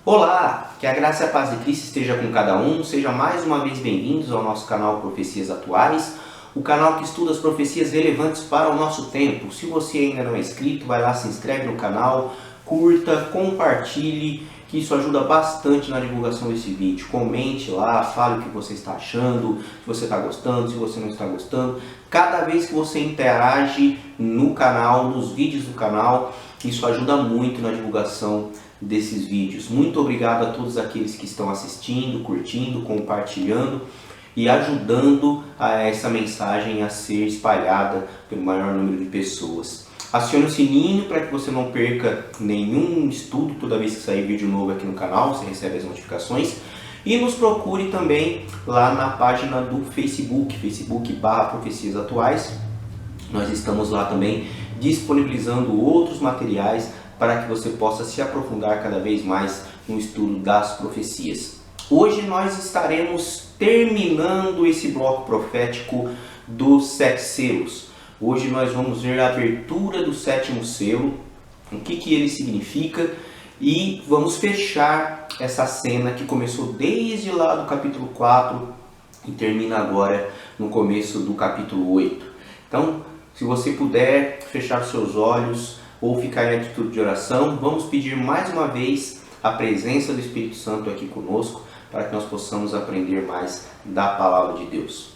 Olá, que a graça e a paz de Cristo esteja com cada um. Sejam mais uma vez bem-vindos ao nosso canal Profecias Atuais, o canal que estuda as profecias relevantes para o nosso tempo. Se você ainda não é inscrito, vai lá, se inscreve no canal, curta, compartilhe, que isso ajuda bastante na divulgação desse vídeo. Comente lá, fale o que você está achando, se você está gostando, se você não está gostando. Cada vez que você interage no canal, nos vídeos do canal, isso ajuda muito na divulgação desses vídeos. Muito obrigado a todos aqueles que estão assistindo, curtindo, compartilhando e ajudando a essa mensagem a ser espalhada pelo maior número de pessoas. Acione o sininho para que você não perca nenhum estudo toda vez que sair vídeo novo aqui no canal, você recebe as notificações. E nos procure também lá na página do Facebook/Profecias Atuais. Nós estamos lá também disponibilizando outros materiais para que você possa se aprofundar cada vez mais no estudo das profecias. Hoje nós estaremos terminando esse bloco profético dos 7 selos. Hoje nós vamos ver a abertura do 7º selo, o que ele significa, e vamos fechar essa cena que começou desde lá do capítulo 4 e termina agora no começo do capítulo 8. Então, se você puder fechar seus olhos ou ficar em atitude de oração, vamos pedir mais uma vez a presença do Espírito Santo aqui conosco, para que nós possamos aprender mais da Palavra de Deus.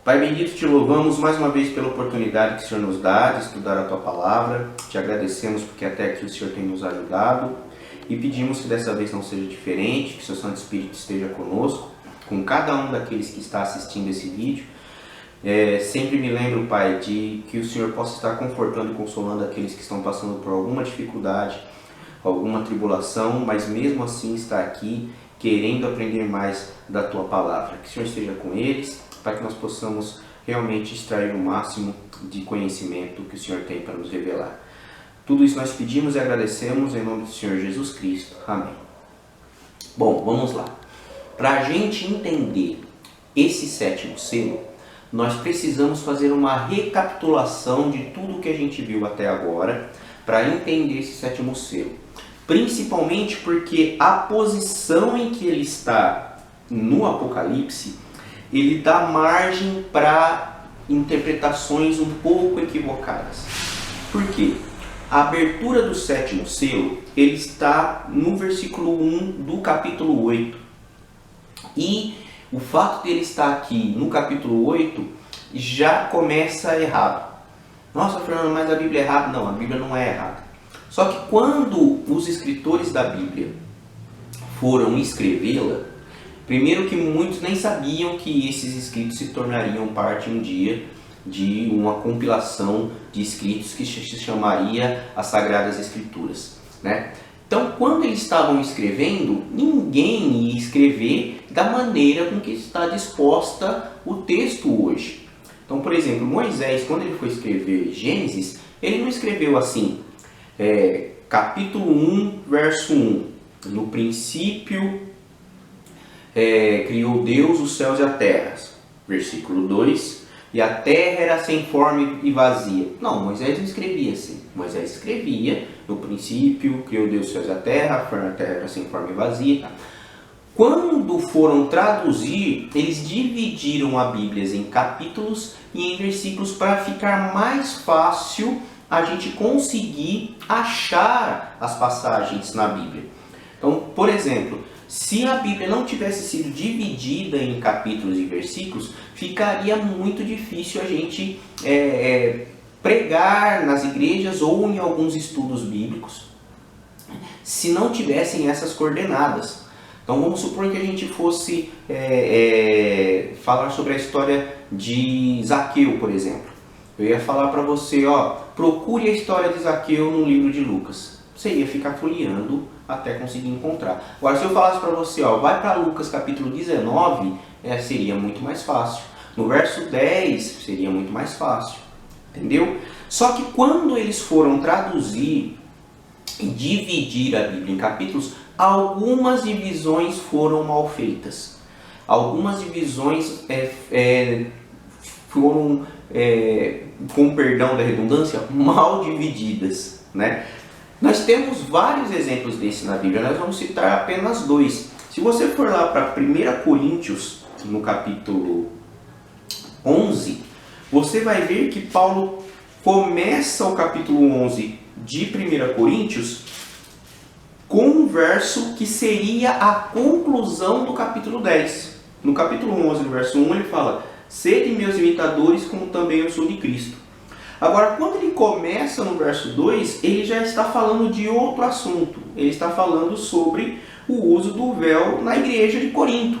Pai bendito, te louvamos mais uma vez pela oportunidade que o Senhor nos dá de estudar a Tua Palavra. Te agradecemos porque até aqui o Senhor tem nos ajudado e pedimos que dessa vez não seja diferente, que o Seu Santo Espírito esteja conosco, com cada um daqueles que está assistindo esse vídeo. Sempre me lembro, Pai, de que o Senhor possa estar confortando e consolando aqueles que estão passando por alguma dificuldade, alguma tribulação, mas mesmo assim está aqui querendo aprender mais da Tua Palavra. Que o Senhor esteja com eles, para que nós possamos realmente extrair o máximo de conhecimento que o Senhor tem para nos revelar. Tudo isso nós pedimos e agradecemos em nome do Senhor Jesus Cristo. Amém. Bom, vamos lá. Para a gente entender esse 7º selo, nós precisamos fazer uma recapitulação de tudo que a gente viu até agora para entender esse 7º selo. Principalmente porque a posição em que ele está no Apocalipse, ele dá margem para interpretações um pouco equivocadas. Por quê? A abertura do 7º selo, ele está no versículo 1 do capítulo 8. E o fato de ele estar aqui no capítulo 8 já começa errado. Nossa, Fernando, mas a Bíblia é errada? Não, a Bíblia não é errada. Só que quando os escritores da Bíblia foram escrevê-la, primeiro que muitos nem sabiam que esses escritos se tornariam parte um dia de uma compilação de escritos que se chamaria as Sagradas Escrituras, né? Então, quando eles estavam escrevendo, ninguém ia escrever da maneira com que está disposta o texto hoje. Então, por exemplo, Moisés, quando ele foi escrever Gênesis, ele não escreveu assim, capítulo 1, verso 1. No princípio, criou Deus os céus e a terra. Versículo 2. E a terra era sem forma e vazia. Não, Moisés não escrevia assim. Moisés escrevia, no princípio, criou Deus os céus e a terra era sem forma e vazia. Quando foram traduzir, eles dividiram a Bíblia em capítulos e em versículos para ficar mais fácil a gente conseguir achar as passagens na Bíblia. Então, por exemplo, se a Bíblia não tivesse sido dividida em capítulos e versículos, ficaria muito difícil a gente pregar nas igrejas ou em alguns estudos bíblicos, se não tivessem essas coordenadas. Então vamos supor que a gente fosse falar sobre a história de Zaqueu, por exemplo. Eu ia falar para você, procure a história de Zaqueu no livro de Lucas. Você ia ficar folheando até conseguir encontrar. Agora, se eu falasse para você, vai para Lucas capítulo 19, seria muito mais fácil. No verso 10, seria muito mais fácil. Entendeu? Só que quando eles foram traduzir e dividir a Bíblia em capítulos, algumas divisões foram mal feitas. Algumas divisões foram, com perdão da redundância, mal divididas, né? Nós temos vários exemplos desse na Bíblia, nós vamos citar apenas dois. Se você for lá para 1 Coríntios, no capítulo 11, você vai ver que Paulo começa o capítulo 11 de 1 Coríntios com um verso que seria a conclusão do capítulo 10. No capítulo 11, no verso 1, ele fala: sede meus imitadores, como também eu sou de Cristo. Agora, quando ele começa no verso 2, ele já está falando de outro assunto. Ele está falando sobre o uso do véu na igreja de Corinto.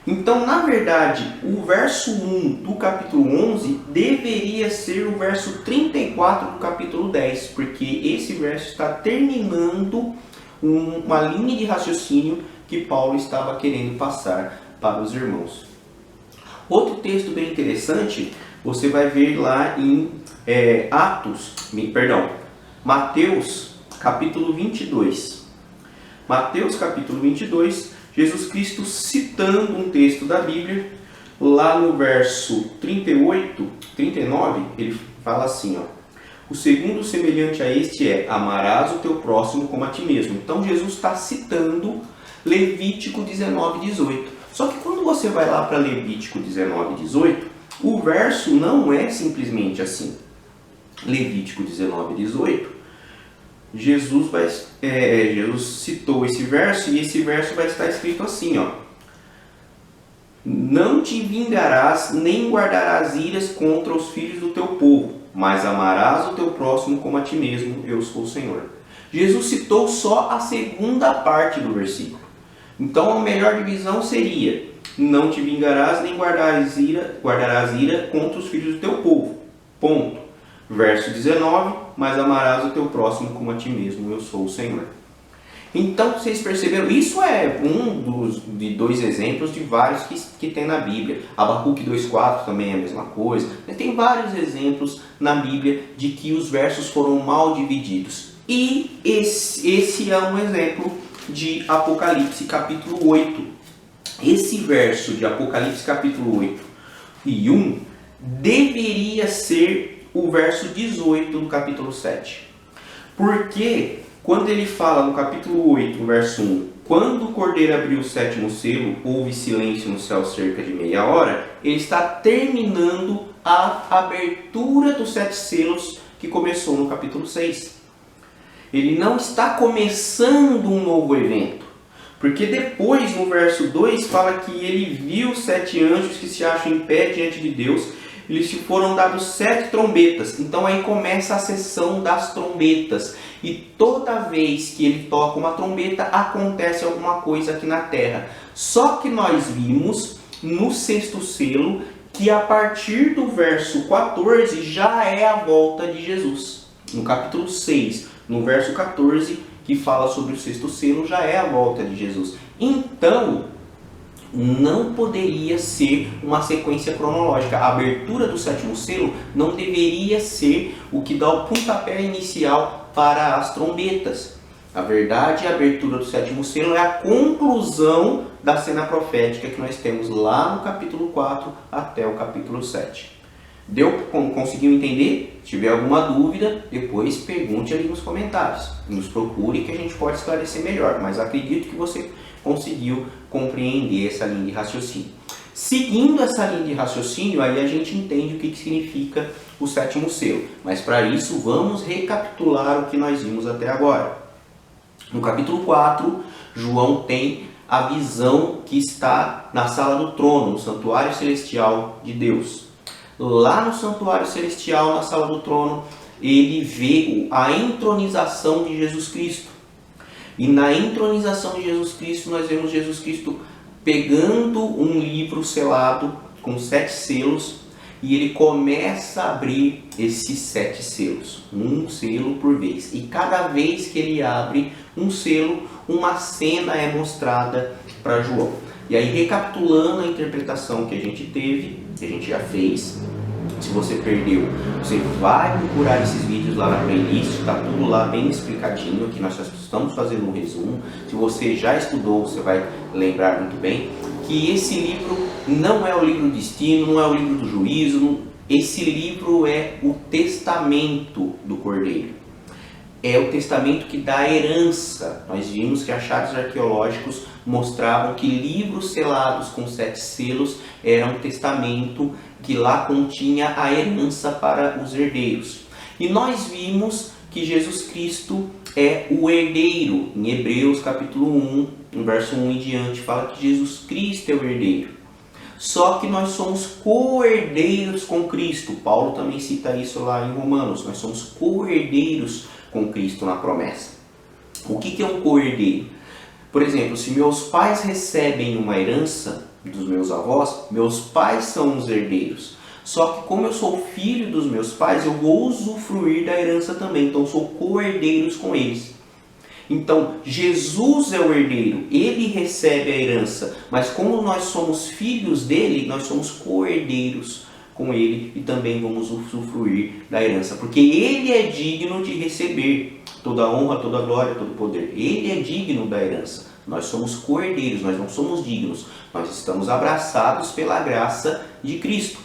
Então, na verdade, o verso 1 do capítulo 11 deveria ser o verso 34 do capítulo 10, porque esse verso está terminando uma linha de raciocínio que Paulo estava querendo passar para os irmãos. Outro texto bem interessante, você vai ver lá em Mateus capítulo 22. Mateus capítulo 22, Jesus Cristo citando um texto da Bíblia, lá no verso 39, ele fala assim, ó: o segundo semelhante a este é: amarás o teu próximo como a ti mesmo. Então Jesus está citando Levítico 19, 18. Só que quando você vai lá para Levítico 19, 18, o verso não é simplesmente assim. Levítico 19, 18, Jesus citou esse verso, e esse verso vai estar escrito assim, ó: não te vingarás, nem guardarás iras contra os filhos do teu povo, mas amarás o teu próximo como a ti mesmo, eu sou o Senhor. Jesus citou só a segunda parte do versículo. Então a melhor divisão seria: não te vingarás, nem guardarás ira contra os filhos do teu povo. Ponto. Verso 19, mas amarás o teu próximo como a ti mesmo, eu sou o Senhor. Então, vocês perceberam? Isso é de dois exemplos de vários que tem na Bíblia. Abacuque 2,4 também é a mesma coisa. Tem vários exemplos na Bíblia de que os versos foram mal divididos. E esse é um exemplo de Apocalipse capítulo 8. Esse verso de Apocalipse capítulo 8 e 1 deveria ser o verso 18 do capítulo 7. Porque quando ele fala no capítulo 8, verso 1, quando o cordeiro abriu o sétimo selo, houve silêncio no céu cerca de meia hora, ele está terminando a abertura dos 7 selos que começou no capítulo 6. Ele não está começando um novo evento. Porque depois, no verso 2, fala que ele viu 7 anjos que se acham em pé diante de Deus. Eles foram dados 7 trombetas. Então aí começa a sessão das trombetas. E toda vez que ele toca uma trombeta, acontece alguma coisa aqui na terra. Só que nós vimos no 6º selo que a partir do verso 14 já é a volta de Jesus. No capítulo 6, no verso 14, que fala sobre o 6º selo, já é a volta de Jesus. Então, não poderia ser uma sequência cronológica. A abertura do 7º selo não deveria ser o que dá o pontapé inicial para as trombetas. Na verdade, a abertura do 7º selo é a conclusão da cena profética que nós temos lá no capítulo 4 até o capítulo 7. Conseguiu entender? Se tiver alguma dúvida, depois pergunte ali nos comentários. Nos procure que a gente pode esclarecer melhor. Mas acredito que você conseguiu compreender essa linha de raciocínio. Seguindo essa linha de raciocínio, aí a gente entende o que significa o 7º selo. Mas para isso, vamos recapitular o que nós vimos até agora. No capítulo 4, João tem a visão que está na sala do trono, no santuário celestial de Deus. Lá no santuário celestial, na sala do trono, ele vê a entronização de Jesus Cristo. E na entronização de Jesus Cristo, nós vemos Jesus Cristo pegando um livro selado com 7 selos, e ele começa a abrir esses 7 selos, um selo por vez. E cada vez que ele abre um selo, uma cena é mostrada para João. E aí, recapitulando a interpretação que a gente teve, que a gente já fez, se você perdeu, você vai procurar esses vídeos lá na playlist, está tudo lá bem explicadinho, aqui nós estamos fazendo um resumo. Se você já estudou, você vai lembrar muito bem que esse livro não é o livro do destino, não é o livro do juízo, esse livro é o testamento do Cordeiro. é o testamento que dá herança. Nós vimos que achados arqueológicos mostravam que livros selados com 7 selos eram um testamento que lá continha a herança para os herdeiros. E nós vimos que Jesus Cristo é o herdeiro. Em Hebreus capítulo 1, no verso 1 em diante, fala que Jesus Cristo é o herdeiro. Só que nós somos co-herdeiros com Cristo. Paulo também cita isso lá em Romanos. Nós somos co-herdeiros com Cristo na promessa. O que é um co-herdeiro? Por exemplo, se meus pais recebem uma herança dos meus avós, meus pais são os herdeiros. Só que como eu sou filho dos meus pais, eu vou usufruir da herança também. Então sou co-herdeiros com eles. Então Jesus é o herdeiro, ele recebe a herança. Mas como nós somos filhos dele, nós somos co-herdeiros com ele e também vamos usufruir da herança. Porque ele é digno de receber toda a honra, toda a glória, todo o poder. Ele é digno da herança. Nós somos co-herdeiros, nós não somos dignos. Nós estamos abraçados pela graça de Cristo.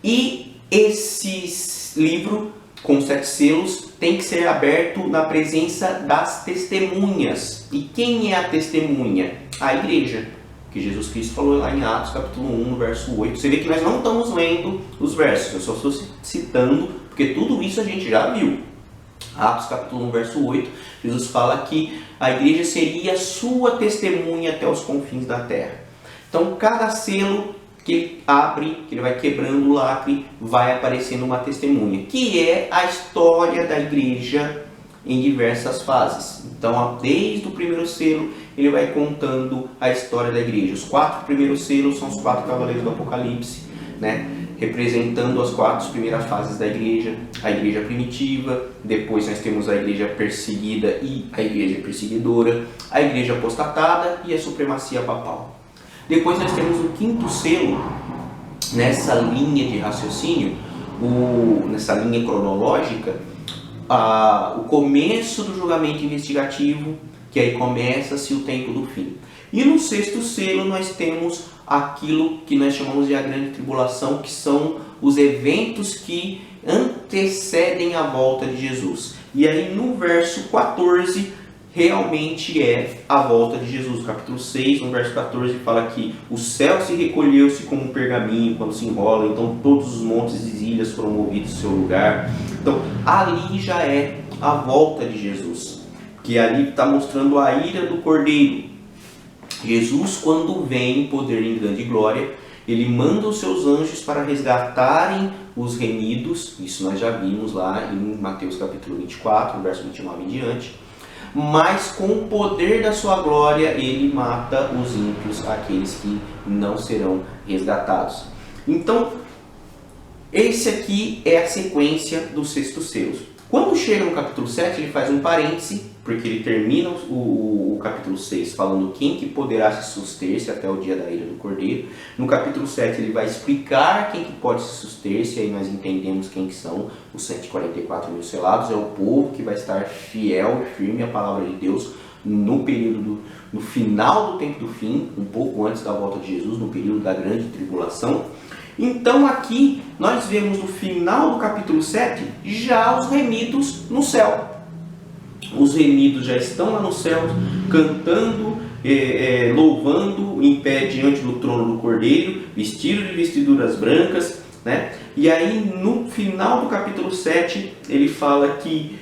E esse livro com 7 selos tem que ser aberto na presença das testemunhas. E quem é a testemunha? A igreja. Que Jesus Cristo falou lá em Atos capítulo 1, no verso 8. Você vê que nós não estamos lendo os versos, eu só estou citando, porque tudo isso a gente já viu. Atos capítulo 1, verso 8, Jesus fala que a igreja seria sua testemunha até os confins da terra. Então cada selo que ele abre, que ele vai quebrando o lacre, vai aparecendo uma testemunha, que é a história da igreja em diversas fases. Então, desde o primeiro selo, ele vai contando a história da igreja. Os 4 primeiros selos são os 4 cavaleiros do Apocalipse, né? Representando as 4 primeiras fases da igreja. A igreja primitiva, depois nós temos a igreja perseguida e a igreja perseguidora, a igreja apostatada e a supremacia papal. Depois nós temos o 5º selo, nessa linha de raciocínio, nessa linha cronológica, o começo do julgamento investigativo, que aí começa-se o tempo do fim. E no 6º selo nós temos aquilo que nós chamamos de a grande tribulação, que são os eventos que antecedem a volta de Jesus. E aí no verso 14 realmente é a volta de Jesus. No capítulo 6, no verso 14, fala que o céu se recolheu-se como um pergaminho quando se enrola, então todos os montes e ilhas foram movidos do seu lugar. Então ali já é a volta de Jesus, que ali está mostrando a ira do Cordeiro. Jesus, quando vem em poder e em grande glória, ele manda os seus anjos para resgatarem os remidos. Isso nós já vimos lá em Mateus capítulo 24, verso 29 em diante. Mas com o poder da sua glória, ele mata os ímpios, aqueles que não serão resgatados. Então, esse aqui é a sequência dos 6º selos. Quando chega no capítulo 7, ele faz um parêntese, porque ele termina o capítulo 6 falando quem que poderá se suster-se até o dia da ira do Cordeiro. No capítulo 7 ele vai explicar quem que pode se suster-se, aí nós entendemos quem que são os 144 mil selados. É o povo que vai estar fiel e firme à palavra de Deus no período no final do tempo do fim, um pouco antes da volta de Jesus, no período da grande tribulação. Então aqui nós vemos no final do capítulo 7 já os remidos no céu. Os remidos já estão lá no céu, cantando, louvando em pé diante do trono do Cordeiro, vestidos de vestiduras brancas, né? E aí no final do capítulo 7 ele fala que,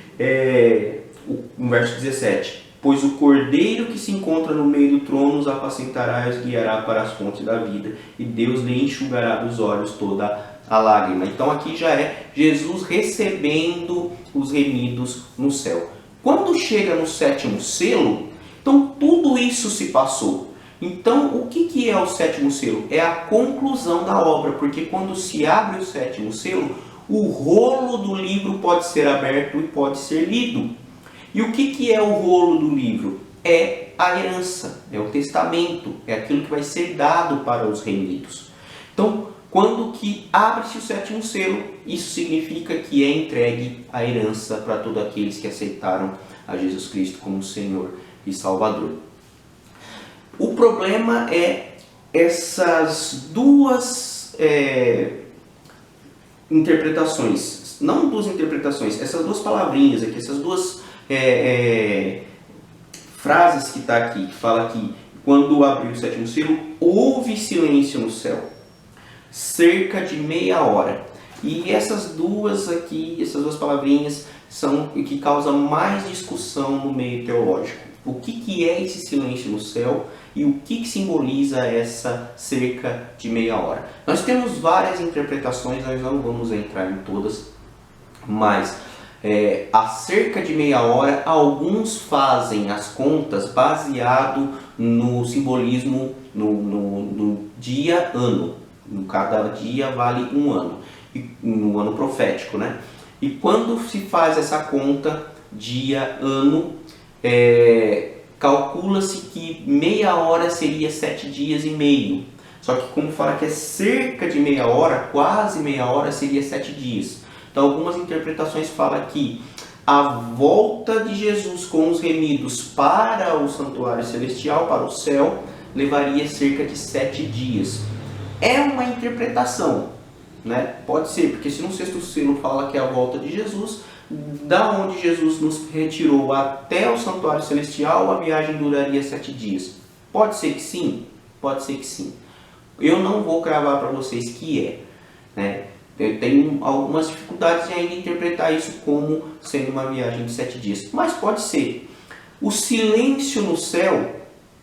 no verso 17, pois o Cordeiro que se encontra no meio do trono os apacentará e os guiará para as fontes da vida, e Deus lhe enxugará dos olhos toda a lágrima. Então aqui já é Jesus recebendo os remidos no céu. Quando chega no 7º selo, então tudo isso se passou. Então o que é o 7º selo? É a conclusão da obra, porque quando se abre o 7º selo, o rolo do livro pode ser aberto e pode ser lido. E o que é o rolo do livro? É a herança, é o testamento, é aquilo que vai ser dado para os remidos. Então, quando que abre-se o 7º selo, isso significa que é entregue a herança para todos aqueles que aceitaram a Jesus Cristo como Senhor e Salvador. O problema é essas duas interpretações. não duas interpretações, essas duas palavrinhas aqui, essas duas frases que está aqui, que fala que quando abriu o sétimo selo, houve silêncio no céu, cerca de meia hora. E essas duas aqui, essas duas palavrinhas, são o que causa mais discussão no meio teológico. O que é esse silêncio no céu e o que simboliza essa cerca de meia hora? Nós temos várias interpretações, nós não vamos entrar em todas, mas a cerca de meia hora, alguns fazem as contas baseado no simbolismo no dia-ano. Cada dia vale um ano, no ano profético, né? E quando se faz essa conta dia-ano, calcula-se que meia hora seria 7 dias e meio. Só que como fala que é cerca de meia hora, quase meia hora seria 7 dias. Então algumas interpretações falam que a volta de Jesus com os remidos para o santuário celestial, para o céu, levaria cerca de 7 dias. É uma interpretação, né? Pode ser, porque se no sexto selo fala que é a volta de Jesus, da onde Jesus nos retirou até o santuário celestial, a viagem duraria 7 dias. Pode ser que sim, pode ser que sim. Eu não vou cravar para vocês que né? Eu tenho algumas dificuldades em ainda interpretar isso como sendo uma viagem de 7 dias, mas pode ser. O silêncio no céu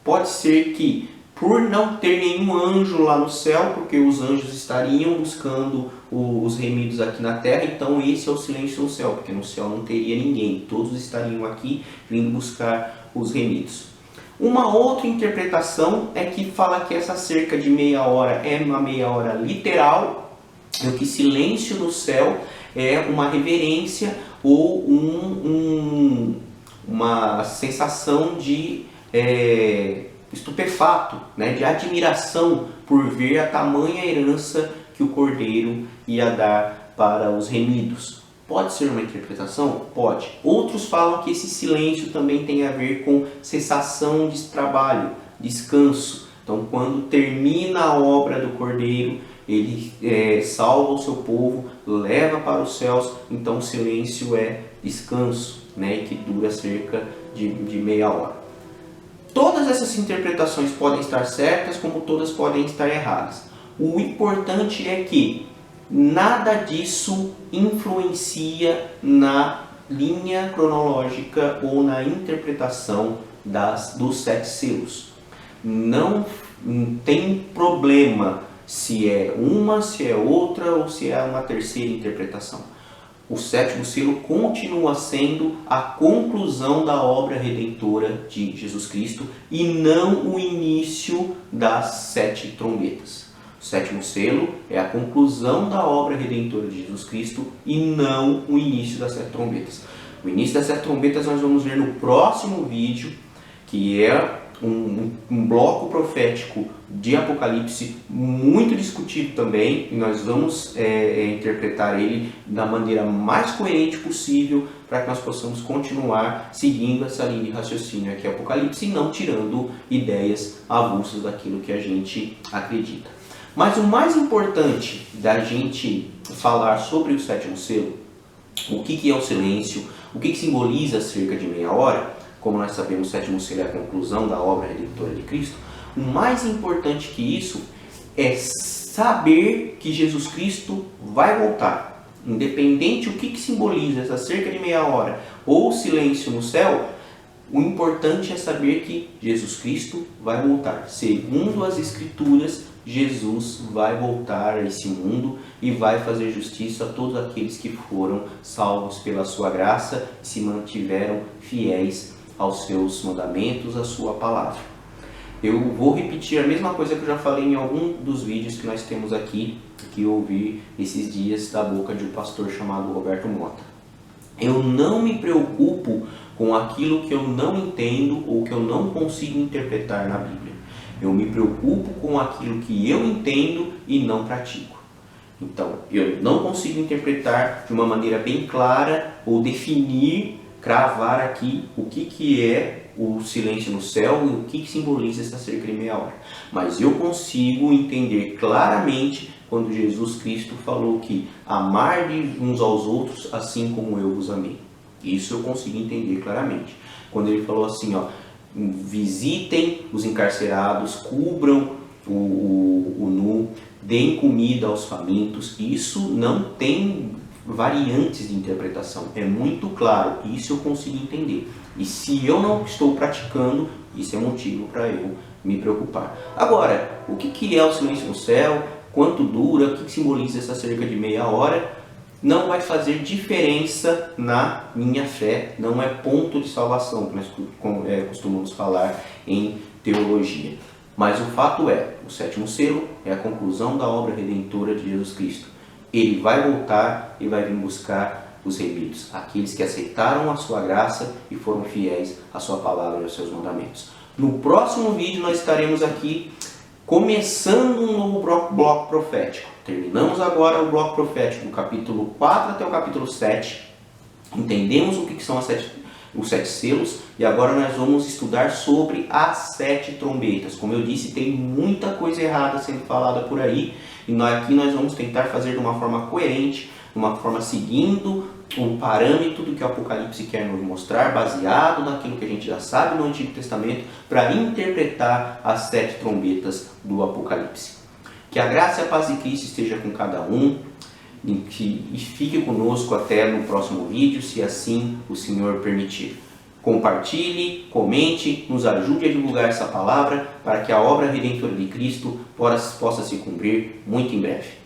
pode ser que, por não ter nenhum anjo lá no céu, porque os anjos estariam buscando os remidos aqui na terra, então esse é o silêncio no céu, porque no céu não teria ninguém, todos estariam aqui vindo buscar os remidos. Uma outra interpretação é que fala que essa cerca de meia hora é uma meia hora literal, e que silêncio no céu é uma reverência ou uma sensação de estupefato, né, de admiração por ver a tamanha herança que o Cordeiro ia dar para os remidos. Pode ser uma interpretação? Pode. Outros falam que esse silêncio também tem a ver com cessação de trabalho, descanso. Então, quando termina a obra do Cordeiro, ele salva o seu povo, leva para os céus, então o silêncio é descanso, né, que dura cerca de meia hora. Todas essas interpretações podem estar certas, como todas podem estar erradas. O importante é que nada disso influencia na linha cronológica ou na interpretação dos 7 selos. Não tem problema se é uma, se é outra ou se é uma terceira interpretação. O sétimo selo continua sendo a conclusão da obra redentora de Jesus Cristo e não o início das 7 trombetas. O sétimo selo é a conclusão da obra redentora de Jesus Cristo e não o início das 7 trombetas. O início das 7 trombetas nós vamos ver no próximo vídeo, que é um bloco profético de Apocalipse muito discutido também, e nós vamos interpretar ele da maneira mais coerente possível para que nós possamos continuar seguindo essa linha de raciocínio aqui Apocalipse e não tirando ideias avulsas daquilo que a gente acredita. Mas o mais importante da gente falar sobre o sétimo selo, o que é o silêncio, o que simboliza cerca de meia hora, como nós sabemos, o sétimo selo é a conclusão da obra redentora de Cristo. O mais importante que isso é saber que Jesus Cristo vai voltar. Independente o que simboliza essa cerca de meia hora ou silêncio no céu, o importante é saber que Jesus Cristo vai voltar. Segundo as Escrituras, Jesus vai voltar a esse mundo e vai fazer justiça a todos aqueles que foram salvos pela sua graça e se mantiveram fiéis aos seus mandamentos, à sua palavra. Eu vou repetir a mesma coisa que eu já falei em algum dos vídeos que nós temos aqui, que eu ouvi esses dias da boca de um pastor chamado Roberto Mota. Eu não me preocupo com aquilo que eu não entendo ou que eu não consigo interpretar na Bíblia. Eu me preocupo com aquilo que eu entendo e não pratico. Então, eu não consigo interpretar de uma maneira bem clara ou definir, cravar aqui o que é o silêncio no céu e o que simboliza essa cerca de meia hora. Mas eu consigo entender claramente quando Jesus Cristo falou que amarde uns aos outros assim como eu vos amei. Isso eu consegui entender claramente. Quando ele falou assim, ó, visitem os encarcerados, cubram o nu, deem comida aos famintos. Isso não tem variantes de interpretação, é muito claro, isso eu consigo entender. E se eu não estou praticando, isso é motivo para eu me preocupar. Agora, o que é o silêncio no céu? Quanto dura? O que simboliza essa cerca de meia hora? Não vai fazer diferença na minha fé, não é ponto de salvação, que nós costumamos falar em teologia. Mas o fato é, o sétimo selo é a conclusão da obra redentora de Jesus Cristo. Ele vai voltar e vai vir buscar os remidos, aqueles que aceitaram a sua graça e foram fiéis à sua palavra e aos seus mandamentos. No próximo vídeo nós estaremos aqui começando um novo bloco profético. Terminamos agora o bloco profético do capítulo 4 até o capítulo 7. Entendemos o que são os 7 selos e agora nós vamos estudar sobre as 7 trombetas. Como eu disse, tem muita coisa errada sendo falada por aí e aqui nós vamos tentar fazer de uma forma coerente, de uma forma seguindo o parâmetro do que o Apocalipse quer nos mostrar, baseado naquilo que a gente já sabe no Antigo Testamento, para interpretar as 7 trombetas do Apocalipse. Que a graça e a paz de Cristo esteja com cada um e fique conosco até no próximo vídeo, se assim o Senhor permitir. Compartilhe, comente, nos ajude a divulgar essa palavra para que a obra redentora de Cristo possa se cumprir muito em breve.